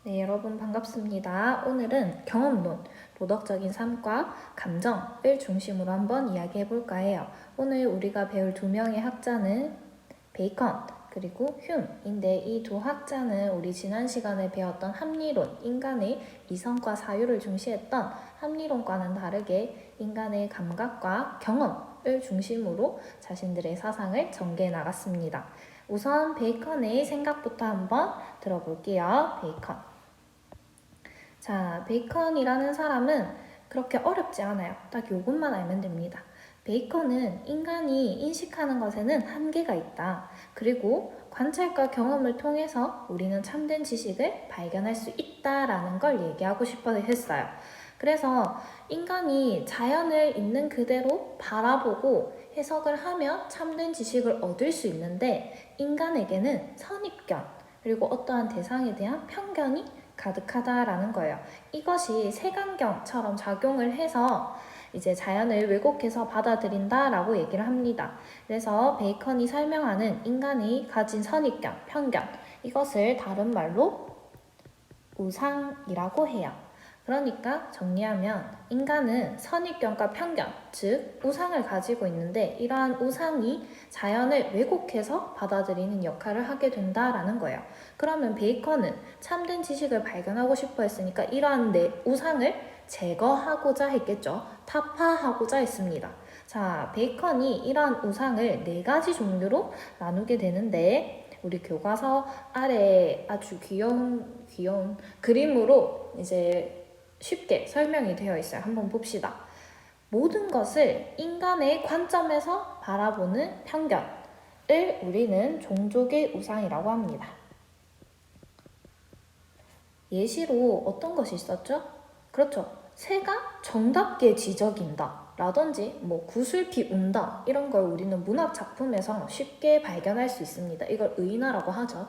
네, 여러분 반갑습니다. 오늘은 경험론, 도덕적인 삶과 감정을 중심으로 한번 이야기해 볼까 해요. 오늘 우리가 배울 두 명의 학자는 베이컨 그리고 흉인데 이 두 학자는 우리 지난 시간에 배웠던 합리론, 인간의 이성과 사유를 중시했던 합리론과는 다르게 인간의 감각과 경험을 중심으로 자신들의 사상을 전개해 나갔습니다. 우선 베이컨의 생각부터 한번 들어볼게요. 베이컨. 자, 베이컨이라는 사람은 그렇게 어렵지 않아요. 딱 요것만 알면 됩니다. 베이컨은 인간이 인식하는 것에는 한계가 있다. 그리고 관찰과 경험을 통해서 우리는 참된 지식을 발견할 수 있다라는 걸 얘기하고 싶어 했어요. 그래서 인간이 자연을 있는 그대로 바라보고 해석을 하며 참된 지식을 얻을 수 있는데 인간에게는 선입견 그리고 어떠한 대상에 대한 편견이 가득하다라는 거예요. 이것이 색안경처럼 작용을 해서 이제 자연을 왜곡해서 받아들인다라고 얘기를 합니다. 그래서 베이컨이 설명하는 인간이 가진 선입견, 편견 이것을 다른 말로 우상이라고 해요. 그러니까 정리하면 인간은 선입견과 편견, 즉 우상을 가지고 있는데 이러한 우상이 자연을 왜곡해서 받아들이는 역할을 하게 된다라는 거예요. 그러면 베이컨은 참된 지식을 발견하고 싶어 했으니까 이러한 내 우상을 제거하고자 했겠죠. 타파하고자 했습니다. 자, 베이컨이 이러한 우상을 네 가지 종류로 나누게 되는데 우리 교과서 아래에 아주 귀여운 그림으로 이제 쉽게 설명이 되어 있어요. 한번 봅시다. 모든 것을 인간의 관점에서 바라보는 편견을 우리는 종족의 우상이라고 합니다. 예시로 어떤 것이 있었죠? 그렇죠. 새가 정답게 지저귀인다 라든지 구슬피 운다 이런 걸 우리는 문학 작품에서 쉽게 발견할 수 있습니다. 이걸 의인화라고 하죠.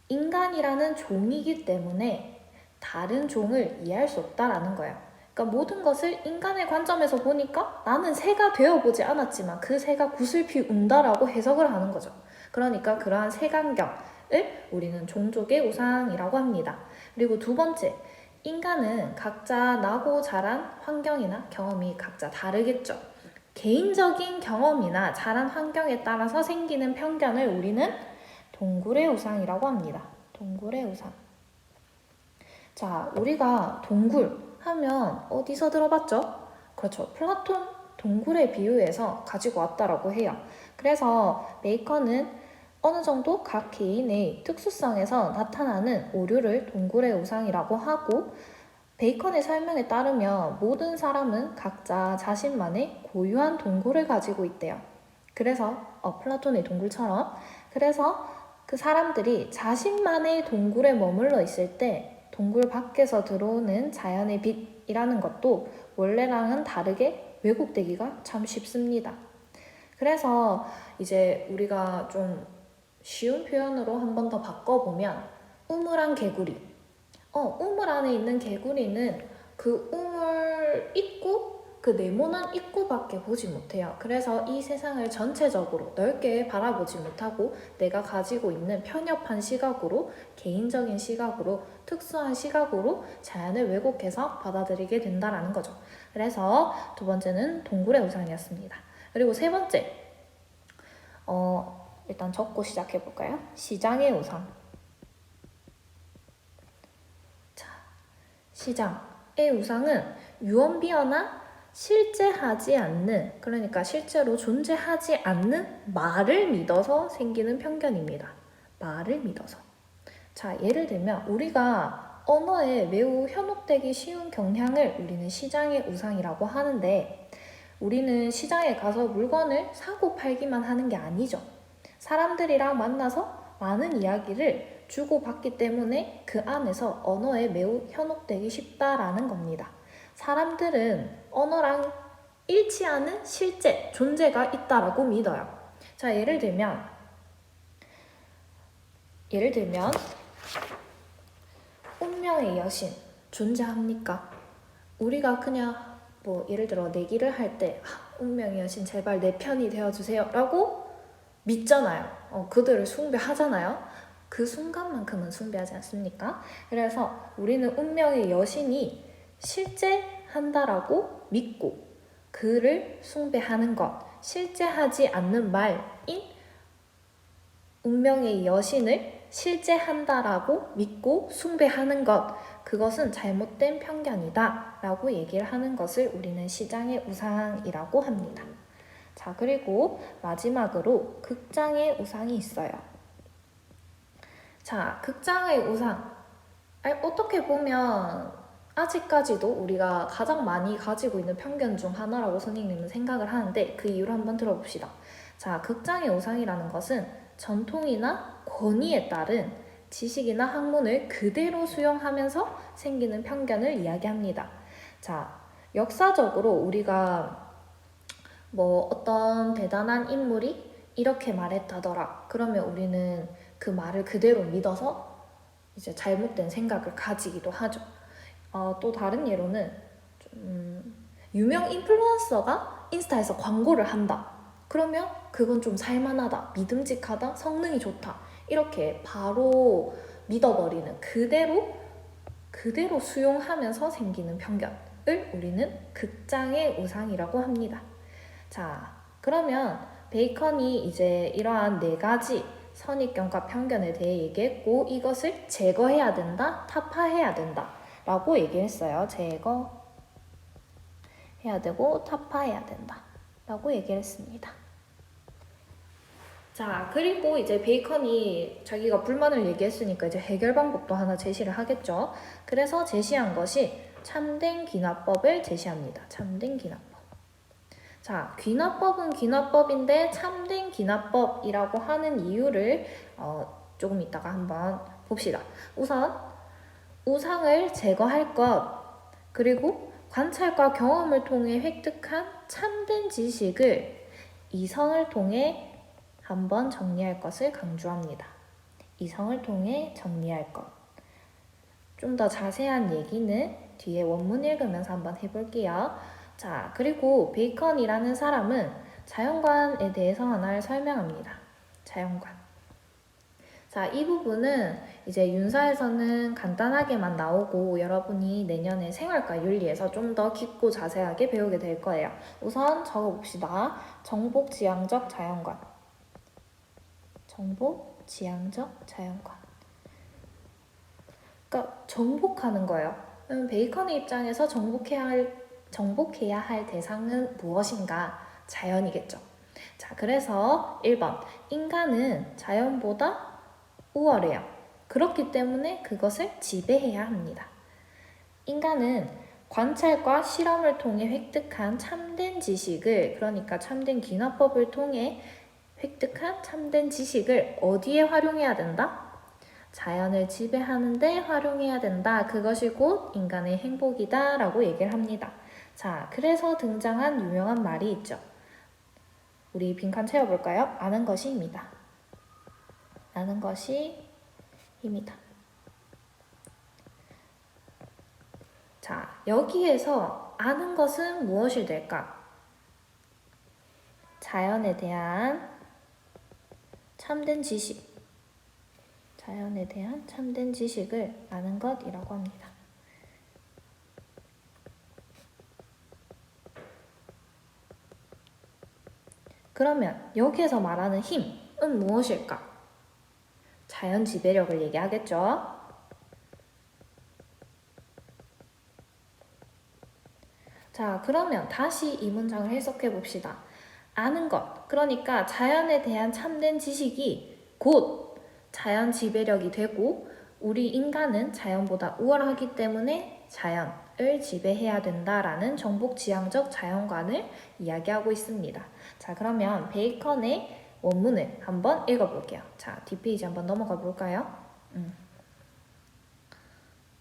인간이라는 종이기 때문에 다른 종을 이해할 수 없다라는 거예요. 그러니까 모든 것을 인간의 관점에서 보니까 나는 새가 되어보지 않았지만 그 새가 구슬피 운다라고 해석을 하는 거죠. 그러니까 그러한 색안경을 우리는 종족의 우상이라고 합니다. 그리고 두 번째, 인간은 각자 나고 자란 환경이나 경험이 각자 다르겠죠. 개인적인 경험이나 자란 환경에 따라서 생기는 편견을 우리는 동굴의 우상이라고 합니다. 동굴의 우상. 자, 우리가 동굴 하면 어디서 들어봤죠? 그렇죠. 플라톤 동굴에 비유해서 가지고 왔다라고 해요. 그래서 베이컨은 어느 정도 각 개인의 특수성에서 나타나는 오류를 동굴의 우상이라고 하고 베이컨의 설명에 따르면 모든 사람은 각자 자신만의 고유한 동굴을 가지고 있대요. 그래서 플라톤의 동굴처럼 그래서 그 사람들이 자신만의 동굴에 머물러 있을 때 동굴 밖에서 들어오는 자연의 빛이라는 것도 원래랑은 다르게 왜곡되기가 참 쉽습니다. 그래서 이제 우리가 좀 쉬운 표현으로 한 번 더 바꿔보면 우물안 개구리. 우물 안에 있는 개구리는 그 우물 입구, 그 네모난 입구밖에 보지 못해요. 그래서 이 세상을 전체적으로 넓게 바라보지 못하고 내가 가지고 있는 편협한 시각으로, 개인적인 시각으로, 특수한 시각으로 자연을 왜곡해서 받아들이게 된다는 거죠. 그래서 두 번째는 동굴의 우상이었습니다. 그리고 세 번째, 일단 적고 시작해볼까요? 시장의 우상. 시장의 우상은 유언비어나 실제 하지 않는, 그러니까 실제로 존재하지 않는 말을 믿어서 생기는 편견입니다. 말을 믿어서. 자, 예를 들면 우리가 언어에 매우 현혹되기 쉬운 경향을 우리는 시장의 우상이라고 하는데 우리는 시장에 가서 물건을 사고 팔기만 하는 게 아니죠. 사람들이랑 만나서 많은 이야기를 주고받기 때문에 그 안에서 언어에 매우 현혹되기 쉽다라는 겁니다. 사람들은 언어랑 일치하는 실제, 존재가 있다라고 믿어요. 자, 예를 들면 운명의 여신 존재합니까? 우리가 그냥 예를 들어 내기를 할 때 운명의 여신 제발 내 편이 되어주세요 라고 믿잖아요. 그들을 숭배하잖아요. 그 순간만큼은 숭배하지 않습니까? 그래서 우리는 운명의 여신이 실제한다라고 믿고 그를 숭배하는 것, 실제하지 않는 말인 운명의 여신을 실제한다라고 믿고 숭배하는 것, 그것은 잘못된 편견이다 라고 얘기를 하는 것을 우리는 시장의 우상이라고 합니다. 자, 그리고 마지막으로 극장의 우상이 있어요. 자, 극장의 우상. 어떻게 보면 아직까지도 우리가 가장 많이 가지고 있는 편견 중 하나라고 선생님은 생각을 하는데 그 이유를 한번 들어봅시다. 자, 극장의 우상이라는 것은 전통이나 권위에 따른 지식이나 학문을 그대로 수용하면서 생기는 편견을 이야기합니다. 자, 역사적으로 우리가 어떤 대단한 인물이 이렇게 말했다더라. 그러면 우리는 그 말을 그대로 믿어서 이제 잘못된 생각을 가지기도 하죠. 또 다른 예로는 유명 인플루언서가 인스타에서 광고를 한다. 그러면 그건 좀 살만하다, 믿음직하다, 성능이 좋다. 이렇게 바로 믿어버리는 그대로 수용하면서 생기는 편견을 우리는 극장의 우상이라고 합니다. 자, 그러면 베이컨이 이제 이러한 4가지 선입견과 편견에 대해 얘기했고 이것을 제거해야 된다, 타파해야 된다 라고 얘기했어요. 제거해야 되고 타파해야 된다 라고 얘기를 했습니다. 자, 그리고 이제 베이컨이 자기가 불만을 얘기했으니까 이제 해결 방법도 하나 제시를 하겠죠. 그래서 제시한 것이 참된 귀납법을 제시합니다. 참된 귀납법. 자, 귀납법은 귀납법인데 참된 귀납법이라고 하는 이유를 조금 이따가 한번 봅시다. 우선 우상을 제거할 것, 그리고 관찰과 경험을 통해 획득한 참된 지식을 이성을 통해 한번 정리할 것을 강조합니다. 이성을 통해 정리할 것. 좀 더 자세한 얘기는 뒤에 원문 읽으면서 한번 해볼게요. 자, 그리고 베이컨이라는 사람은 자연관에 대해서 하나를 설명합니다. 자연관. 자, 이 부분은 이제 윤사에서는 간단하게만 나오고 여러분이 내년에 생활과 윤리에서 좀 더 깊고 자세하게 배우게 될 거예요. 우선 적어봅시다. 정복지향적 자연관. 정복지향적 자연관. 그러니까 정복하는 거예요. 베이컨의 입장에서 정복해야 할 대상은 무엇인가? 자연이겠죠. 자, 그래서 1번. 인간은 자연보다 우월해요. 그렇기 때문에 그것을 지배해야 합니다. 인간은 관찰과 실험을 통해 획득한 참된 지식을, 그러니까 참된 귀납법을 통해 획득한 참된 지식을 어디에 활용해야 된다? 자연을 지배하는 데 활용해야 된다. 그것이 곧 인간의 행복이다 라고 얘기를 합니다. 자, 그래서 등장한 유명한 말이 있죠. 우리 빈칸 채워볼까요? 아는 것이 힘이다. 아는 것이 힘이다. 자, 여기에서 아는 것은 무엇이 될까? 자연에 대한 참된 지식. 자연에 대한 참된 지식을 아는 것이라고 합니다. 그러면 여기에서 말하는 힘은 무엇일까? 자연 지배력을 얘기하겠죠. 자, 그러면 다시 이 문장을 해석해 봅시다. 아는 것, 그러니까 자연에 대한 참된 지식이 곧 자연 지배력이 되고 우리 인간은 자연보다 우월하기 때문에 자연을 지배해야 된다라는 정복지향적 자연관을 이야기하고 있습니다. 자, 그러면 베이컨의 원문을 한번 읽어볼게요. 자, 뒷페이지 한번 넘어가 볼까요?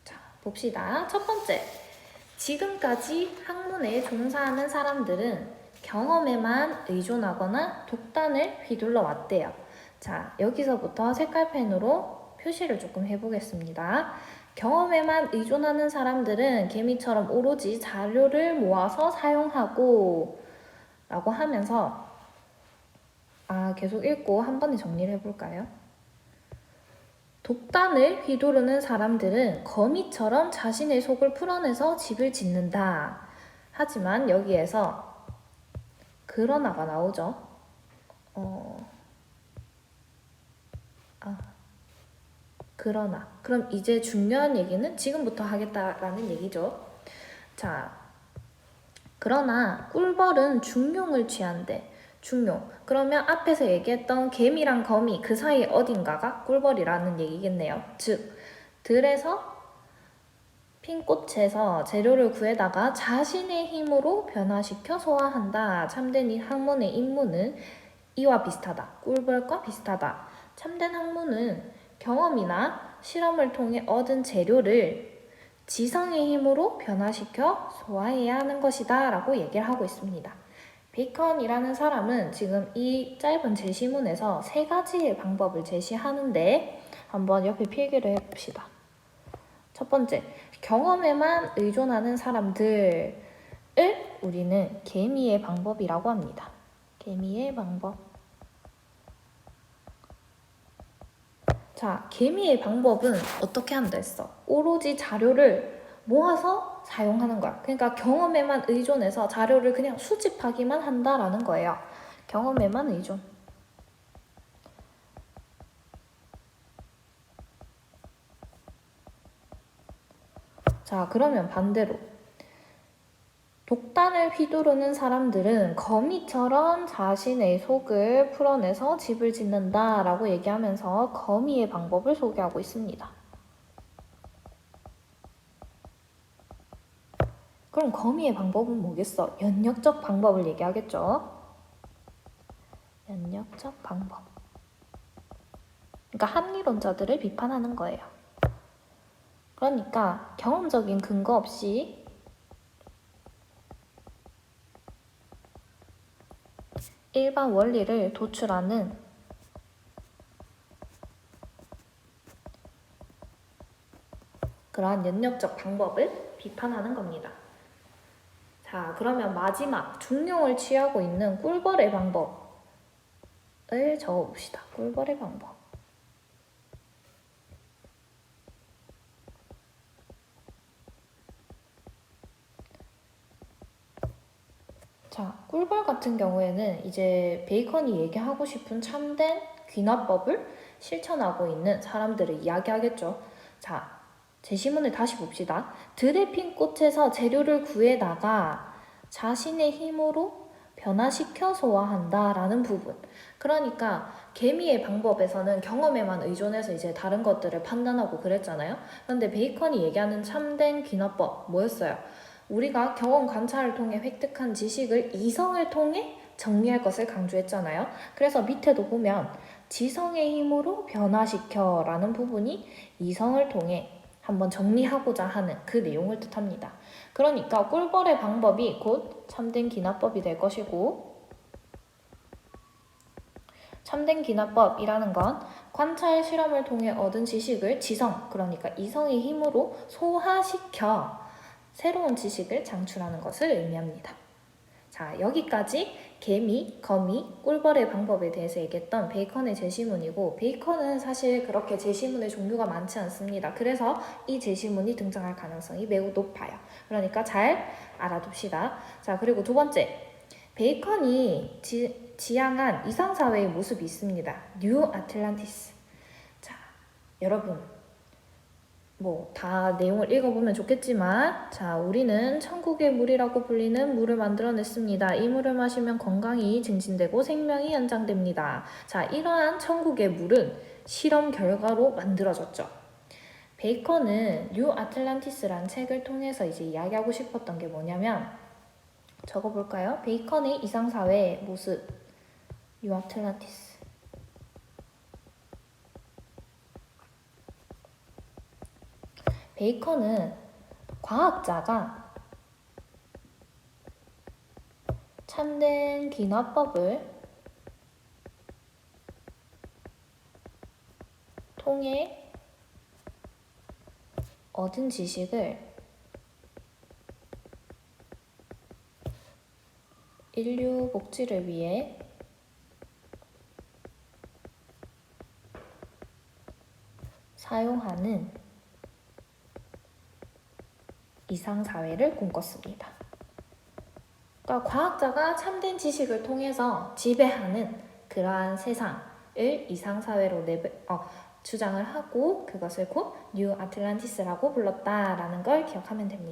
자, 봅시다. 첫 번째, 지금까지 학문에 종사하는 사람들은 경험에만 의존하거나 독단을 휘둘러 왔대요. 자, 여기서부터 색깔펜으로 표시를 조금 해보겠습니다. 경험에만 의존하는 사람들은 개미처럼 오로지 자료를 모아서 사용하고 라고 하면서 계속 읽고 한 번에 정리를 해볼까요? 독단을 휘두르는 사람들은 거미처럼 자신의 속을 풀어내서 집을 짓는다. 하지만 여기에서 그러나가 나오죠. 그러나. 그럼 이제 중요한 얘기는 지금부터 하겠다라는 얘기죠. 자, 그러나 꿀벌은 중용을 취한대. 중용. 그러면 앞에서 얘기했던 개미랑 거미 그 사이 어딘가가 꿀벌이라는 얘기겠네요. 즉, 들에서 핀 꽃에서 재료를 구해다가 자신의 힘으로 변화시켜 소화한다. 참된 이 학문의 임무는 이와 비슷하다. 꿀벌과 비슷하다. 참된 학문은 경험이나 실험을 통해 얻은 재료를 지성의 힘으로 변화시켜 소화해야 하는 것이다 라고 얘기를 하고 있습니다. 베이컨이라는 사람은 지금 이 짧은 제시문에서 3가지의 방법을 제시하는데 한번 옆에 필기를 해봅시다. 첫 번째, 경험에만 의존하는 사람들을 우리는 개미의 방법이라고 합니다. 개미의 방법. 자, 개미의 방법은 어떻게 한다 했어? 오로지 자료를 모아서 사용하는 거야. 그러니까 경험에만 의존해서 자료를 그냥 수집하기만 한다라는 거예요. 경험에만 의존. 자, 그러면 반대로 독단을 휘두르는 사람들은 거미처럼 자신의 속을 풀어내서 집을 짓는다 라고 얘기하면서 거미의 방법을 소개하고 있습니다. 그럼 거미의 방법은 뭐겠어? 연역적 방법을 얘기하겠죠? 연역적 방법. 그러니까 합리론자들을 비판하는 거예요. 그러니까 경험적인 근거 없이 일반 원리를 도출하는 그러한 연역적 방법을 비판하는 겁니다. 자, 그러면 마지막 중용을 취하고 있는 꿀벌의 방법을 적어봅시다. 꿀벌의 방법. 자, 꿀벌 같은 경우에는 이제 베이컨이 얘기하고 싶은 참된 귀납법을 실천하고 있는 사람들을 이야기하겠죠. 자, 제시문을 다시 봅시다. 들에 핀 꽃에서 재료를 구해다가 자신의 힘으로 변화시켜 소화한다 라는 부분. 그러니까 개미의 방법에서는 경험에만 의존해서 이제 다른 것들을 판단하고 그랬잖아요. 그런데 베이컨이 얘기하는 참된 귀납법 뭐였어요? 우리가 경험 관찰을 통해 획득한 지식을 이성을 통해 정리할 것을 강조했잖아요. 그래서 밑에도 보면 지성의 힘으로 변화시켜 라는 부분이 이성을 통해 한번 정리하고자 하는 그 내용을 뜻합니다. 그러니까 꿀벌의 방법이 곧 참된 기납법이 될 것이고, 참된 기납법이라는 건 관찰 실험을 통해 얻은 지식을 지성, 그러니까 이성의 힘으로 소화시켜 새로운 지식을 창출하는 것을 의미합니다. 자, 여기까지 개미, 거미, 꿀벌의 방법에 대해서 얘기했던 베이컨의 제시문이고, 베이컨은 사실 그렇게 제시문의 종류가 많지 않습니다. 그래서 이 제시문이 등장할 가능성이 매우 높아요. 그러니까 잘 알아둡시다. 자, 그리고 두 번째, 베이컨이 지향한 이상사회의 모습이 있습니다. 뉴 아틀란티스. 자, 여러분 다 내용을 읽어보면 좋겠지만, 자, 우리는 천국의 물이라고 불리는 물을 만들어냈습니다. 이 물을 마시면 건강이 증진되고 생명이 연장됩니다. 자, 이러한 천국의 물은 실험 결과로 만들어졌죠. 베이컨은 뉴 아틀란티스라는 책을 통해서 이제 이야기하고 싶었던 게 뭐냐면, 적어볼까요? 베이컨의 이상사회의 모습, 뉴 아틀란티스. 베이컨은 과학자가 참된 기납법을 통해 얻은 지식을 인류 복지를 위해 사용하는 이상사회를 꿈꿨습니다. 그러니까 과학자가 참된 지식을 통해서 지배하는 그러한 세상을 이상사회로 주장을 하고 그것을 곧 뉴 아틀란티스라고 불렀다라는 걸 기억하면 됩니다.